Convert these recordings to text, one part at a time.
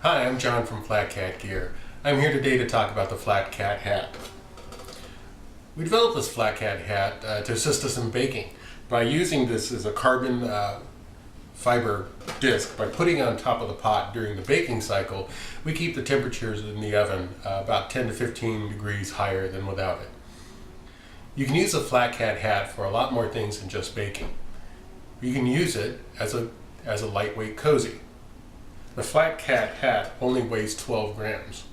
Hi, I'm John from FlatCatGear. I'm here today to talk about the FlatCat hat. We developed this FlatCat hat to assist us in baking by using this as a carbon fiber disc. By putting it on top of the pot during the baking cycle, we keep the temperatures in the oven about 10 to 15 degrees higher than without it. You can use a FlatCat hat for a lot more things than just baking. You can use it as a lightweight cozy. The FlatCat hat only weighs 12 grams.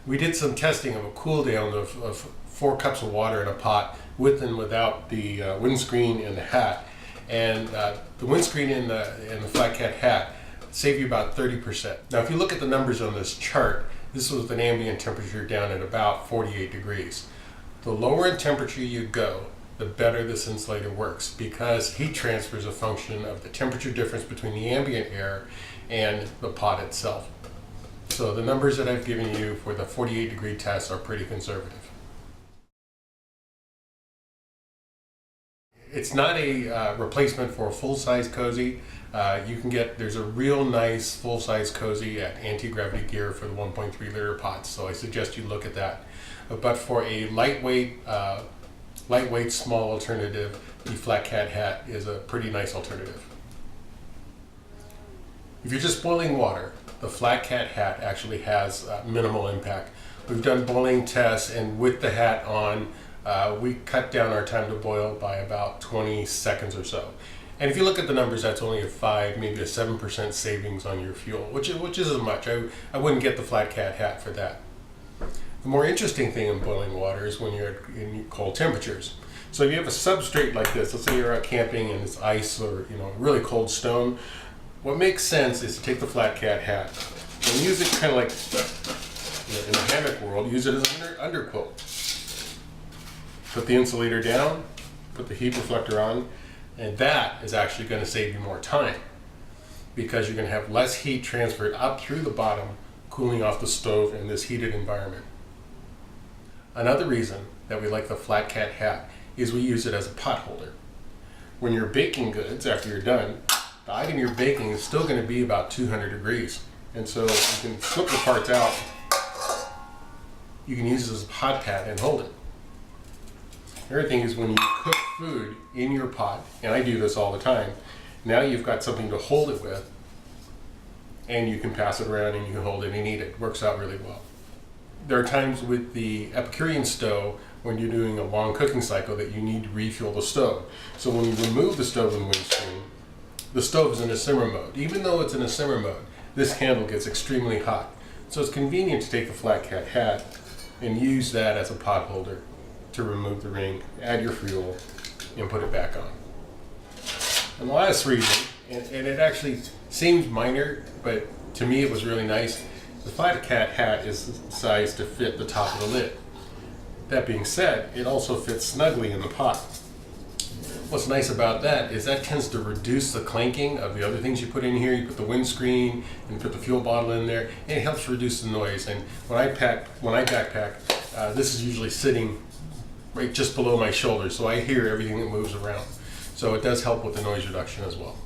We did some testing of a cool down of 4 cups of water in a pot with and without the windscreen in the hat, and the windscreen in the FlatCat hat save you about 30%. Now if you look at the numbers on this chart, this was an ambient temperature down at about 48 degrees. The lower in temperature you go, the better this insulator works, because heat transfer is a function of the temperature difference between the ambient air and the pot itself. So the numbers that I've given you for the 48 degree test are pretty conservative. It's not a replacement for a full-size cozy. There's a real nice full-size cozy at Anti-Gravity Gear for the 1.3 liter pots, so I suggest you look at that. But for a lightweight, small alternative, the FlatCat hat is a pretty nice alternative. If you're just boiling water, the FlatCat hat actually has minimal impact. We've done boiling tests, and with the hat on, we cut down our time to boil by about 20 seconds or so. And if you look at the numbers, that's only a 5, maybe a 7% savings on your fuel, which isn't much. I wouldn't get the FlatCat hat for that. The more interesting thing in boiling water is when you're in cold temperatures. So if you have a substrate like this, let's say you're out camping and it's ice or really cold stone, what makes sense is to take the FlatCat hat and use it kind of like in the hammock world, use it as an under-quilt. Put the insulator down, put the heat reflector on, and that is actually going to save you more time, because you're going to have less heat transferred up through the bottom, cooling off the stove in this heated environment. Another reason that we like the FlatCat hat is we use it as a pot holder. When you're baking goods, after you're done, the item you're baking is still going to be about 200 degrees. And so you can flip the parts out, you can use it as a pot pad and hold it. The other thing is when you cook food in your pot, and I do this all the time, now you've got something to hold it with, and you can pass it around and you can hold it and eat it. It works out really well. There are times with the Epicurean stove when you're doing a long cooking cycle that you need to refuel the stove. So when you remove the stove and windscreen, the stove is in a simmer mode. Even though it's in a simmer mode, this handle gets extremely hot. So it's convenient to take the FlatCat hat and use that as a pot holder to remove the ring, add your fuel, and put it back on. And the last reason, and it actually seems minor, but to me it was really nice, the FlatCat hat is sized to fit the top of the lid. That being said, it also fits snugly in the pot. What's nice about that is that tends to reduce the clanking of the other things you put in here. You put the windscreen and you put the fuel bottle in there, and it helps reduce the noise. And when I backpack, this is usually sitting right just below my shoulder, so I hear everything that moves around. So it does help with the noise reduction as well.